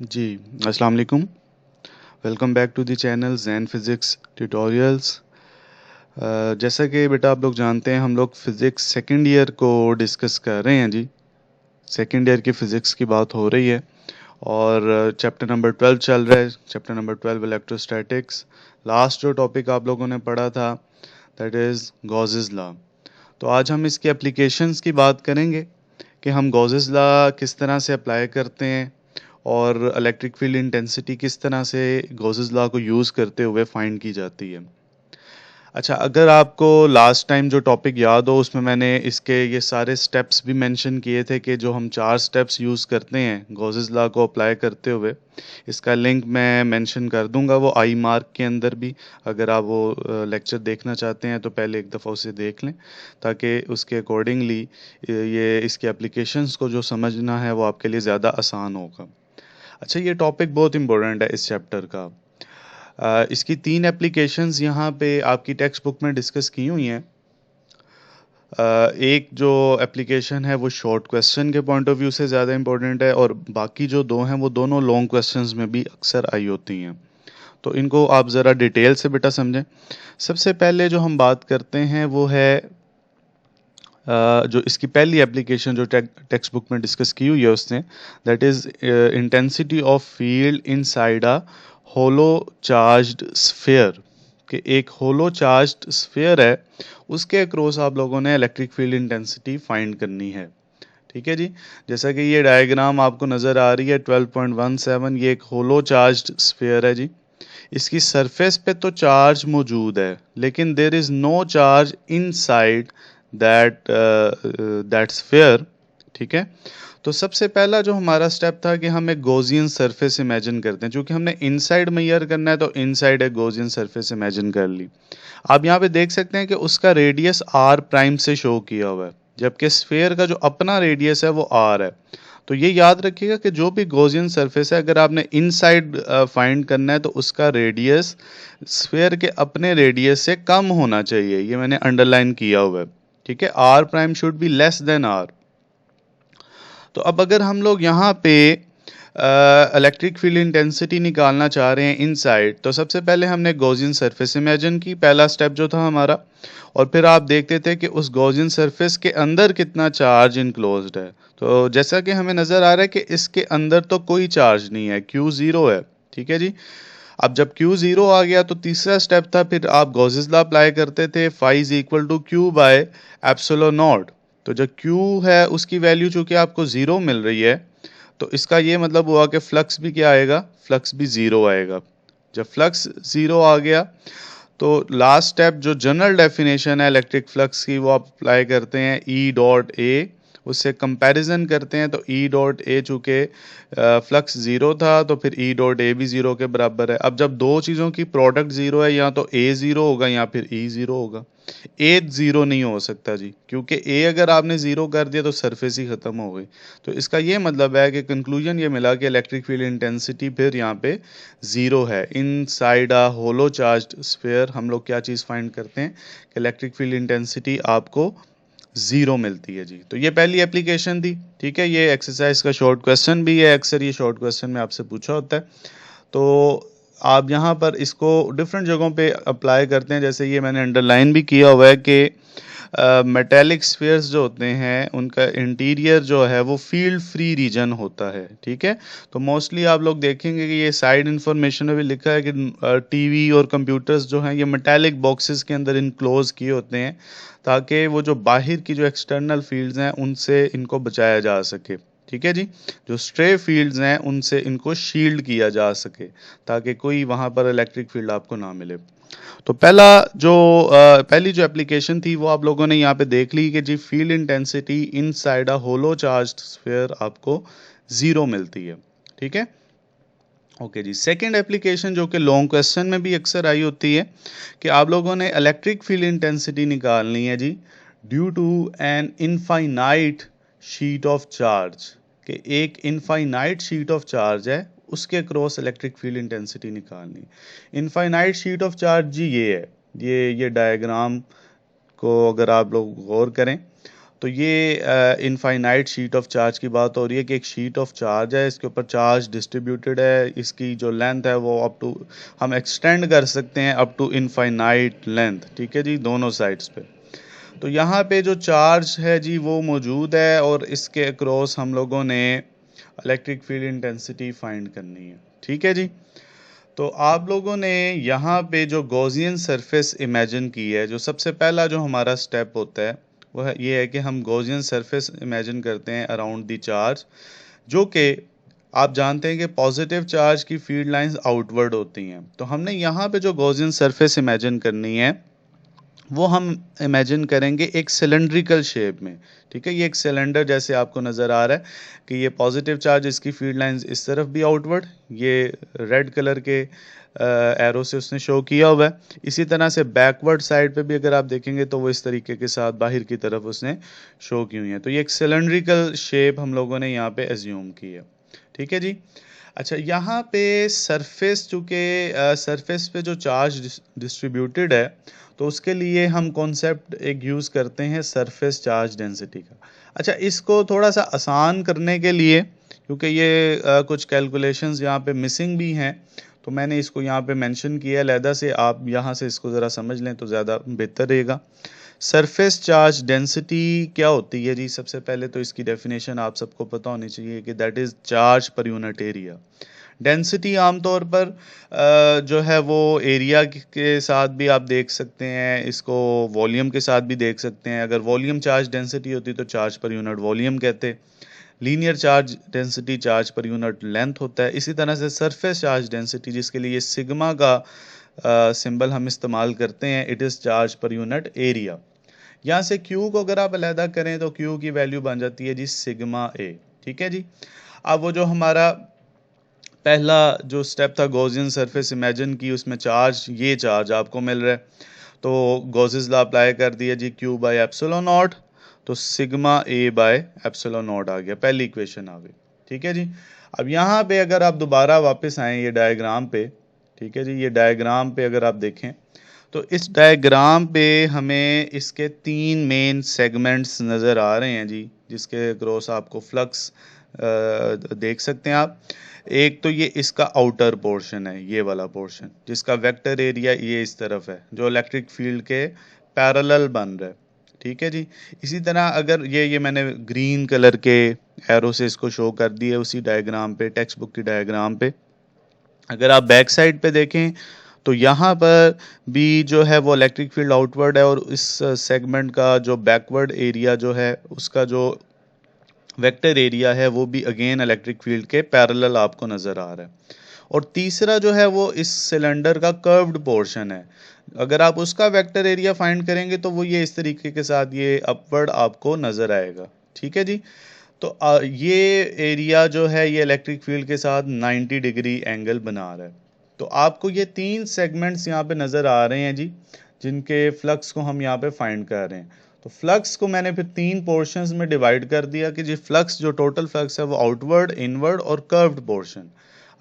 जी, अस्सलाम वालेकुम। Welcome back to the channel Zain physics tutorials. जैसा कि बेटा आप लोग जानते हैं, हम लोग फ़िज़िक्स सेकंड ईयर को डिस्कस कर रहे हैं जी। सेकंड ईयर की फ़िज़िक्स की बात हो रही है और चैप्टर नंबर 12 चल रहा है। Chapter number 12 electrostatics. लास्ट जो टॉपिक आप लोगों ने पढ़ा था दैट इज़ गॉसेस लॉ। तो आज हम इसके एप्लीकेशंस की बात करेंगे कि हम गॉसेस लॉ किस तरह से अप्लाई करते हैं और इलेक्ट्रिक फील्ड इंटेंसिटी किस तरह से गॉसेस लॉ को यूज़ करते हुए फाइंड की जाती है। अच्छा, अगर आपको लास्ट टाइम जो टॉपिक याद हो उसमें मैंने इसके ये सारे स्टेप्स भी मेंशन किए थे कि जो हम 4 स्टेप्स यूज़ करते हैं गॉसेस लॉ को अप्लाई करते हुए, इसका लिंक मैं मेंशन कर दूंगा वो आई मार्क के अंदर भी। अगर आप वो लेक्चर देखना चाहते हैं तो पहले एक दफ़ा उसे देख लें ताकि उसके अकॉर्डिंगली ये इसके एप्लीकेशंस को जो समझना है वो आपके लिए ज़्यादा आसान होगा। अच्छा, ये टॉपिक बहुत इम्पोर्टेंट है इस चैप्टर का। इसकी 3 एप्लीकेशंस यहाँ पे आपकी टेक्स्ट बुक में डिस्कस की हुई हैं। एक जो एप्लीकेशन है वो शॉर्ट क्वेश्चन के पॉइंट ऑफ व्यू से ज़्यादा इम्पोर्टेंट है और बाकी जो दो हैं वो दोनों लॉन्ग क्वेश्चंस में भी अक्सर आई होती हैं। तो इनको आप ज़रा डिटेल से बेटा समझें। सबसे पहले जो हम बात करते हैं वो है जो इसकी पहली एप्लीकेशन जो टेक्स्ट बुक में डिस्कस की हुई है उसने, that is intensity of field inside a hollow charged sphere. कि एक होलो चार्ज्ड स्फीयर है, उसके अक्रॉस आप लोगों ने इलेक्ट्रिक फील्ड इंटेंसिटी फाइंड करनी है। ठीक है जी। जैसा कि ये डायग्राम आपको नज़र आ रही है 12.17, ये एक होलो चार्ज्ड स्फीयर है जी। इसकी सरफेस पे तो चार्ज मौजूद है लेकिन there is no charge inside that that sphere. ठीक है। तो सबसे पहला जो हमारा स्टेप था कि हम एक गॉसियन सरफेस इमेजिन करते हैं। चूंकि हमने इनसाइड मेजर करना है तो इनसाइड एक गॉसियन सरफेस इमेजिन कर ली। आप यहाँ पे देख सकते हैं कि उसका रेडियस आर प्राइम से शो किया हुआ है, जबकि स्फीयर का जो अपना रेडियस है वो आर है। तो ये याद रखिएगा कि जो भी गॉसियन सरफेस है अगर आपने इनसाइड फाइंड करना है तो उसका रेडियस स्फीयर के अपने रेडियस से कम होना चाहिए। ये मैंने अंडरलाइन किया हुआ है। ठीक है, R prime should be less than R. तो अब अगर हम लोग यहाँ पे इलेक्ट्रिक फील्ड इंटेंसिटी निकालना चाह रहे हैं इनसाइड, तो सबसे पहले हमने गॉसियन सरफेस इमेजिन की, पहला स्टेप जो था हमारा। और फिर आप देखते थे कि उस गॉसियन सरफेस के अंदर कितना चार्ज इनक्लोज्ड है। तो जैसा कि हमें नज़र आ रहा है कि इसके अंदर तो कोई चार्ज नहीं है, क्यू ज़ीरो है। ठीक है जी। अब जब क्यू ज़ीरो आ गया तो तीसरा स्टेप था, फिर आप गॉसेस लॉ अप्लाई करते थे, phi is equal to q by epsilon naught. तो जो क्यू है उसकी वैल्यू चूंकि आपको ज़ीरो मिल रही है तो इसका ये मतलब हुआ कि फ्लक्स भी क्या आएगा, फ्लक्स भी ज़ीरो आएगा। जब फ्लक्स ज़ीरो आ गया तो लास्ट स्टेप जो जनरल डेफिनेशन है इलेक्ट्रिक फ्लक्स की वो आप अप्लाई करते हैं ई डॉट ए, उससे कंपैरिजन करते हैं तो ई डॉट ए चूँकि फ्लक्स ज़ीरो था तो फिर ई डॉट ए भी ज़ीरो के बराबर है। अब जब दो चीज़ों की प्रोडक्ट ज़ीरो है या तो ए ज़ीरो होगा या फिर ई ज़ीरो होगा। ए ज़ीरो नहीं हो सकता जी, क्योंकि ए अगर आपने ज़ीरो कर दिया तो सरफेस ही ख़त्म हो गई। तो इसका ये मतलब है कि कंक्लूजन ये मिला कि इलेक्ट्रिक फील्ड इंटेंसिटी फिर यहाँ पे ज़ीरो है। Inside a hollow charged sphere हम लोग क्या चीज़ फाइंड करते हैं कि इलेक्ट्रिक फील्ड इंटेंसिटी आपको ज़ीरो मिलती है जी। तो ये पहली एप्लीकेशन थी। ठीक है, ये एक्सरसाइज का शॉर्ट क्वेश्चन भी है, अक्सर ये शॉर्ट क्वेश्चन में आपसे पूछा होता है। तो आप यहाँ पर इसको डिफरेंट जगहों पे अप्लाई करते हैं। जैसे ये मैंने अंडरलाइन भी किया हुआ है कि मेटेलिक स्फीयर्स जो होते हैं उनका इंटीरियर जो है वो फील्ड फ्री रीजन होता है। ठीक है। तो मोस्टली आप लोग देखेंगे कि ये साइड इंफॉर्मेशन में भी लिखा है कि टीवी और कंप्यूटर्स जो हैं ये मेटेलिक बॉक्सेस के अंदर इनक्लोज किए होते हैं ताकि वो जो बाहर की जो एक्सटर्नल फील्ड्स हैं उनसे इनको बचाया जा सके। ठीक है जी। जो स्ट्रे फील्ड्स हैं उनसे इनको शील्ड किया जा सके ताकि कोई वहाँ पर इलेक्ट्रिक फील्ड आपको ना मिले। तो पहली जो एप्लीकेशन थी वो आप लोगों ने यहाँ पे देख ली कि जी field intensity inside a hollow charged sphere आपको ज़ीरो मिलती है। ठीक है। ओके जी। सेकंड एप्लीकेशन जो कि लॉन्ग क्वेश्चन में भी अक्सर आई होती है कि आप लोगों ने इलेक्ट्रिक फील्ड इंटेंसिटी निकालनी है जी due to an infinite sheet of charge. कि एक इनफाइनाइट शीट ऑफ चार्ज है उसके क्रॉस इलेक्ट्रिक फील्ड इंटेंसिटी निकालनी। इनफाइनाइट शीट ऑफ चार्ज जी ये है, ये डायग्राम को अगर आप लोग गौर करें तो ये इनफाइनाइट शीट ऑफ चार्ज की बात हो रही है कि एक शीट ऑफ चार्ज है, इसके ऊपर चार्ज डिस्ट्रीब्यूटेड है, इसकी जो लेंथ है वो अप टू हम एक्सटेंड कर सकते हैं अप टू इनफाइनाइट लेंथ, ठीक है जी, दोनों साइड्स पे। तो यहाँ पे जो चार्ज है जी वो मौजूद है और इसके अक्रॉस हम लोगों ने इलेक्ट्रिक फील्ड इंटेंसिटी फाइंड करनी है, ठीक है जी। तो आप लोगों ने यहाँ पे जो गॉसियन सरफेस इमेजिन की है, जो सबसे पहला जो हमारा स्टेप होता है वो ये है कि हम गॉसियन सरफेस इमेजिन करते हैं अराउंड द चार्ज, जो कि आप जानते हैं कि पॉजिटिव चार्ज की फील्ड लाइंस आउटवर्ड होती हैं। तो हमने यहाँ पे जो गॉसियन सरफेस इमेजिन करनी है वो हम इमेजिन करेंगे एक सिलेंड्रिकल शेप में, ठीक है। ये एक सिलेंडर जैसे आपको नज़र आ रहा है कि ये पॉजिटिव चार्ज, इसकी फील्ड लाइंस इस तरफ भी आउटवर्ड, ये रेड कलर के एरो से उसने शो किया हुआ है। इसी तरह से बैकवर्ड साइड पे भी अगर आप देखेंगे तो वो इस तरीके के साथ बाहर की तरफ उसने शो की हुई है। तो ये एक सिलेंड्रिकल शेप हम लोगों ने यहाँ पे एज्यूम की है, ठीक है जी। अच्छा, यहाँ पे सरफेस, चूँकि सरफेस पे जो चार्ज डिस्ट्रीब्यूटेड है तो उसके लिए हम कॉन्सेप्ट एक यूज़ करते हैं सरफेस चार्ज डेंसिटी का। अच्छा, इसको थोड़ा सा आसान करने के लिए, क्योंकि ये कुछ कैलकुलेशंस यहाँ पे मिसिंग भी हैं, तो मैंने इसको यहाँ पे मेंशन किया है अलहदा से, आप यहाँ से इसको ज़रा समझ लें तो ज़्यादा बेहतर रहेगा। सरफेस चार्ज डेंसिटी क्या होती है जी? सबसे पहले तो इसकी डेफिनेशन आप सबको पता होनी चाहिए कि that is charge per unit area. Density आमतौर पर जो है वो एरिया के साथ भी आप देख सकते हैं, इसको वॉल्यूम के साथ भी देख सकते हैं। अगर वॉल्यूम चार्ज डेंसिटी होती तो चार्ज पर यूनिट वॉल्यूम कहते। Linear charge density charge per unit length होता है। इसी तरह से सरफेस चार्ज डेंसिटी, जिसके लिए सिग्मा का सिंबल हम इस्तेमाल करते हैं, it is charge per unit area. यहाँ से क्यू को अगर आप अलहदा करें तो क्यू की वैल्यू बन जाती है जी सिग्मा ए, ठीक है जी। अब वो जो हमारा पहला जो स्टेप था गॉसियन सरफेस इमेजिन की, उसमें चार्ज, ये चार्ज आपको मिल रहा है, तो गॉसेस लॉ अप्लाई कर दिया जी, क्यू बाय एप्सिलॉन नॉट, तो sigma A by epsilon naught आ गया, पहली इक्वेशन आ गई, ठीक है जी। अब यहाँ पे अगर आप दोबारा वापस आएँ ये डायग्राम पे, ठीक है जी, ये डायग्राम पे अगर आप देखें तो इस डायग्राम पे हमें इसके तीन मेन सेगमेंट्स नज़र आ रहे हैं जी, जिसके क्रॉस आपको फ्लक्स देख सकते हैं आप। एक तो ये इसका आउटर पोर्शन है, ये वाला पोर्शन जिसका वेक्टर एरिया ये इस तरफ है, जो इलेक्ट्रिक फील्ड के पैरेलल बन रहा है, ठीक है जी। इसी तरह अगर ये मैंने ग्रीन कलर के एरो से इसको शो कर दिए उसी डायग्राम पे, टेक्स्ट बुक की डायग्राम पे। अगर आप बैक साइड पे देखें तो यहाँ पर भी जो है वो इलेक्ट्रिक फील्ड आउटवर्ड है, और इस सेगमेंट का जो बैकवर्ड एरिया जो है उसका जो वेक्टर एरिया है वो भी अगेन इलेक्ट्रिक फील्ड के पैरेलल आपको नज़र आ रहा है। और तीसरा जो है वो इस सिलेंडर का कर्व्ड पोर्शन है, अगर आप उसका वेक्टर एरिया फाइंड करेंगे तो वो ये इस तरीके के साथ ये अपवर्ड आपको नज़र आएगा, ठीक है जी। तो ये एरिया जो है ये इलेक्ट्रिक फील्ड के साथ 90 डिग्री एंगल बना रहा है। तो आपको ये तीन सेगमेंट्स यहाँ पे नज़र आ रहे हैं जी, जिनके फ्लक्स को हम यहाँ पे फाइंड कर रहे हैं। तो फ्लक्स को मैंने फिर तीन पोर्शंस में डिवाइड कर दिया कि जी फ्लक्स, जो टोटल फ्लक्स है वो आउटवर्ड, इनवर्ड और कर्व्ड पोर्शन।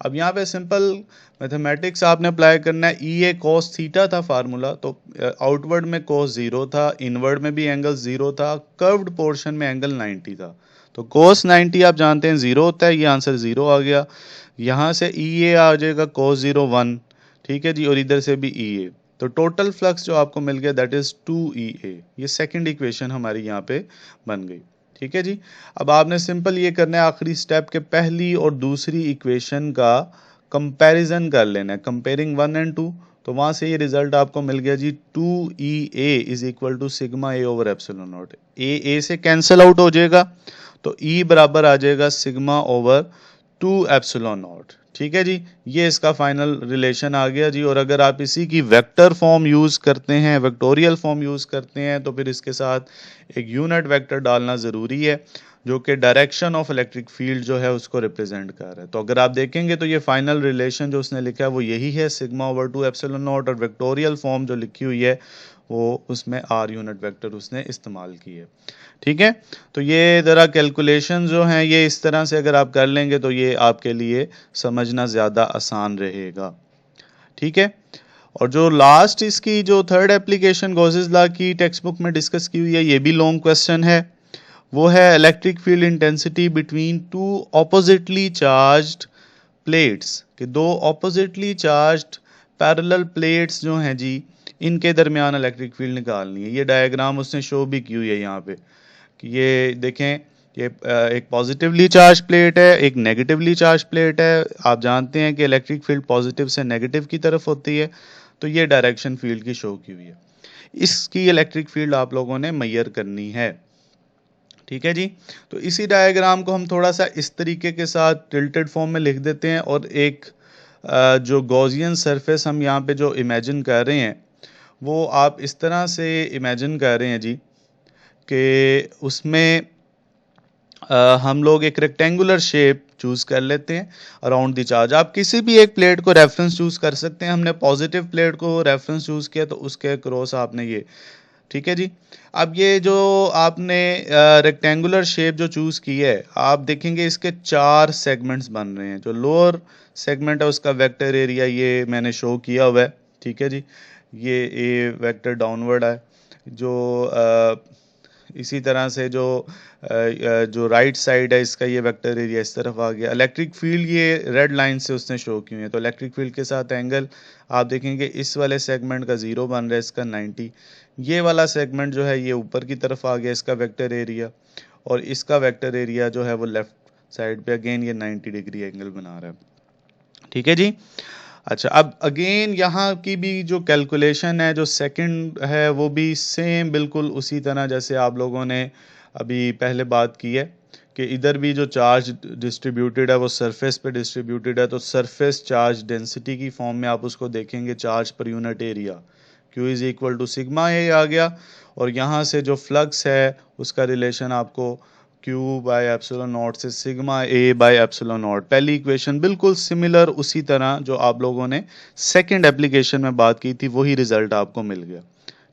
अब यहाँ पे सिंपल मैथमेटिक्स आपने अप्लाई करना है। ई ए कॉस थीटा था फार्मूला, तो आउटवर्ड में कॉस 0 था, इनवर्ड में भी एंगल 0 था, कर्व्ड पोर्शन में एंगल 90 था। तो कोस 90 आप जानते हैं 0 होता है, ये आंसर 0 आ गया। यहाँ से ई ए आ जाएगा cos 0 1, ठीक है जी, और इधर से भी ई ए। तो टोटल फ्लक्स जो आपको मिल गया दैट इज 2EA। ये सेकंड इक्वेशन हमारी यहाँ पे बन गई, ठीक है जी। अब आपने सिंपल ये करना है, आखिरी स्टेप के पहली और दूसरी इक्वेशन का कंपैरिजन कर लेना है, कंपेयरिंग 1 एंड 2। तो वहाँ से ये रिजल्ट आपको मिल गया जी 2EA is equal to sigma A over epsilon naught. A से कैंसिल आउट हो जाएगा, तो E बराबर आ जाएगा सिग्मा ओवर 2 एप्सिलॉन नॉट, ठीक है जी। ये इसका फाइनल रिलेशन आ गया जी। और अगर आप इसी की वेक्टर फॉर्म यूज़ करते हैं, वेक्टोरियल फॉर्म यूज़ करते हैं, तो फिर इसके साथ एक यूनिट वेक्टर डालना ज़रूरी है, जो कि डायरेक्शन ऑफ इलेक्ट्रिक फील्ड जो है उसको रिप्रेजेंट कर रहा है। तो अगर आप देखेंगे तो ये फाइनल रिलेशन जो उसने लिखा है वो यही है, सिग्मा ओवर 2 एप्सिलॉन नॉट, और वेक्टोरियल फॉर्म जो लिखी हुई है वो उसमें R यूनिट वेक्टर उसने इस्तेमाल की है, ठीक है। तो ये ज़रा कैलकुलेशन जो हैं ये इस तरह से अगर आप कर लेंगे तो ये आपके लिए समझना ज़्यादा आसान रहेगा, ठीक है। और जो लास्ट इसकी जो थर्ड एप्लीकेशन गॉसेस लॉ की टेक्स्ट बुक में डिस्कस की हुई है, ये भी लॉन्ग क्वेश्चन है। वो है electric field intensity between two oppositely charged plates, कि दो ऑपोजिटली चार्ज्ड पैरेलल प्लेट्स जो हैं जी, इनके दरमियान इलेक्ट्रिक फील्ड निकालनी है। ये डायग्राम उसने शो भी की हुई है यहाँ पे, कि ये देखें, ये एक पॉजिटिवली चार्ज प्लेट है, एक नेगेटिवली चार्ज प्लेट है। आप जानते हैं कि इलेक्ट्रिक फील्ड पॉजिटिव से नेगेटिव की तरफ होती है, तो ये डायरेक्शन फील्ड की शो की हुई है। इसकी इलेक्ट्रिक फील्ड आप लोगों ने मेजर करनी है, ठीक है जी। तो इसी डायग्राम को हम थोड़ा सा इस तरीके के साथ टिल्टेड फॉर्म में लिख देते हैं, और एक जो गॉसियन सरफेस हम यहाँ पे जो इमेजिन कर रहे हैं, वो आप इस तरह से इमेजिन कर रहे हैं जी, कि उसमें हम लोग एक रेक्टेंगुलर शेप चूज कर लेते हैं अराउंड द चार्ज। आप किसी भी एक प्लेट को रेफरेंस चूज कर सकते हैं। हमने पॉजिटिव प्लेट को रेफरेंस चूज किया, तो उसके क्रॉस आपने ये, ठीक है जी। अब ये जो आपने रेक्टेंगुलर शेप जो चूज की है, आप देखेंगे इसके 4 सेगमेंट्स बन रहे हैं। जो लोअर सेगमेंट है उसका वेक्टर एरिया ये मैंने शो किया हुआ है, ठीक है जी। ये ए वेक्टर डाउनवर्ड है। जो इसी तरह से जो राइट साइड है इसका ये वेक्टर एरिया इस तरफ आ गया। इलेक्ट्रिक फील्ड ये रेड लाइन से उसने शो की है, तो इलेक्ट्रिक फील्ड के साथ एंगल आप देखेंगे इस वाले सेगमेंट का 0 बन रहा है, इसका 90। ये वाला सेगमेंट जो है ये ऊपर की तरफ आ गया, इसका वेक्टर एरिया, और इसका वेक्टर एरिया जो है वो लेफ्ट साइड पे अगेन ये 90 डिग्री एंगल बना रहा है, ठीक है जी। अच्छा, अब अगेन यहाँ की भी जो कैलकुलेशन है, जो सेकंड है, वो भी सेम बिल्कुल उसी तरह जैसे आप लोगों ने अभी पहले बात की है, कि इधर भी जो चार्ज डिस्ट्रीब्यूटेड है वो सरफेस पे डिस्ट्रीब्यूटेड है। तो सरफेस चार्ज डेंसिटी की फॉर्म में आप उसको देखेंगे charge per unit area, Q is equal to sigma A आ गया। और यहाँ से जो फ्लक्स है उसका रिलेशन आपको Q बाय एप्सिलॉन नॉट से sigma A by epsilon not. पहली इक्वेशन बिल्कुल सिमिलर उसी तरह जो आप लोगों ने सेकंड एप्लीकेशन में बात की थी, वही रिजल्ट आपको मिल गया,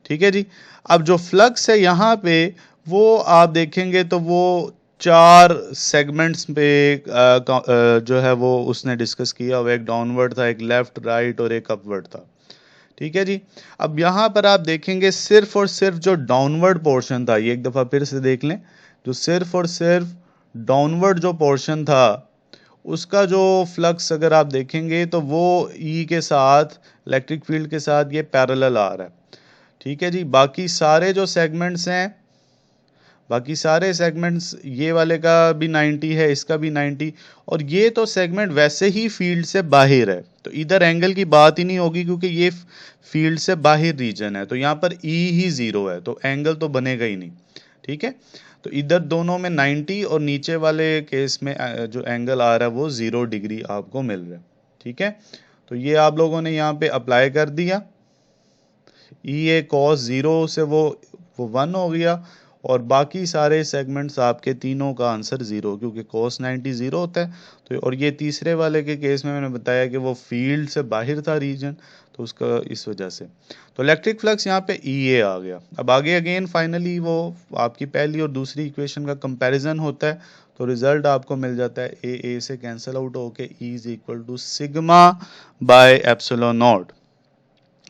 ठीक है जी। अब जो फ्लक्स है यहाँ पे, वो आप देखेंगे तो वो 4 सेगमेंट्स पे जो है वो उसने डिस्कस किया। वो एक डाउनवर्ड था, एक लेफ्ट राइट और एक अपवर्ड था, ठीक है जी। अब यहाँ पर आप देखेंगे सिर्फ और सिर्फ जो डाउनवर्ड पोर्शन था, ये एक दफ़ा फिर से देख लें, जो सिर्फ और सिर्फ डाउनवर्ड जो पोर्शन था उसका जो फ्लक्स अगर आप देखेंगे तो वो ई के साथ, इलेक्ट्रिक फील्ड के साथ ये पैरेलल आ रहा है, ठीक है जी। बाकी सारे जो सेगमेंट्स हैं, बाकी सारे सेगमेंट्स, ये वाले का भी 90 है, इसका भी 90, और ये तो सेगमेंट वैसे ही फील्ड से बाहर है, तो इधर एंगल की बात ही नहीं होगी क्योंकि ये फील्ड से बाहर रीजन है। तो यहाँ पर ई ही 0 है, तो एंगल तो बनेगा ही नहीं, ठीक है। तो इधर दोनों में 90 और नीचे वाले केस में जो एंगल आ रहा है वो 0 डिग्री आपको मिल रहा है, ठीक है। तो ये आप लोगों ने यहाँ पे अप्लाई कर दिया, ई ए कॉस 0 से वो 1 हो गया, और बाकी सारे सेगमेंट्स आपके तीनों का आंसर 0, क्योंकि cos 90 0 होता है। तो और ये तीसरे वाले के केस में मैंने बताया कि वो फील्ड से बाहर था रीजन, तो उसका इस वजह से। तो इलेक्ट्रिक फ्लक्स यहाँ पे ई ए आ गया। अब आगे अगेन फाइनली वो आपकी पहली और दूसरी इक्वेशन का कंपैरिजन होता है, तो रिजल्ट आपको मिल जाता है ए से कैंसिल आउट होके E is equal to sigma by epsilon naught,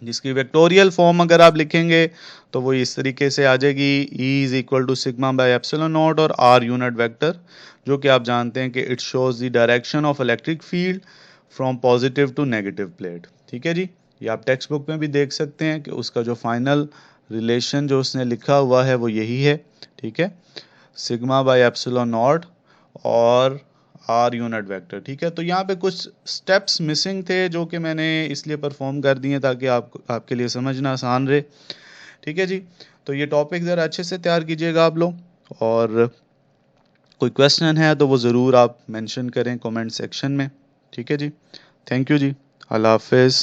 जिसकी वेक्टोरियल फॉर्म अगर आप लिखेंगे तो वो इस तरीके से आ जाएगी, E is equal to sigma by epsilon naught और R यूनिट वेक्टर, जो कि आप जानते हैं कि it shows the direction of electric field from positive to negative plate, ठीक है जी। ये आप टेक्स्ट बुक में भी देख सकते हैं कि उसका जो फाइनल रिलेशन जो उसने लिखा हुआ है वो यही है, ठीक है, सिग्मा बाय एप्सिलॉन नॉट और आर यूनिट वेक्टर, ठीक है। तो यहाँ पे कुछ स्टेप्स मिसिंग थे जो कि मैंने इसलिए परफॉर्म कर दिए ताकि आपके लिए समझना आसान रहे, ठीक है जी। तो ये टॉपिक ज़रा अच्छे से तैयार कीजिएगा आप लोग, और कोई क्वेश्चन है तो वो ज़रूर आप मेंशन करें कमेंट सेक्शन में, ठीक है जी। थैंक यू जी, अल्लाह हाफिज़।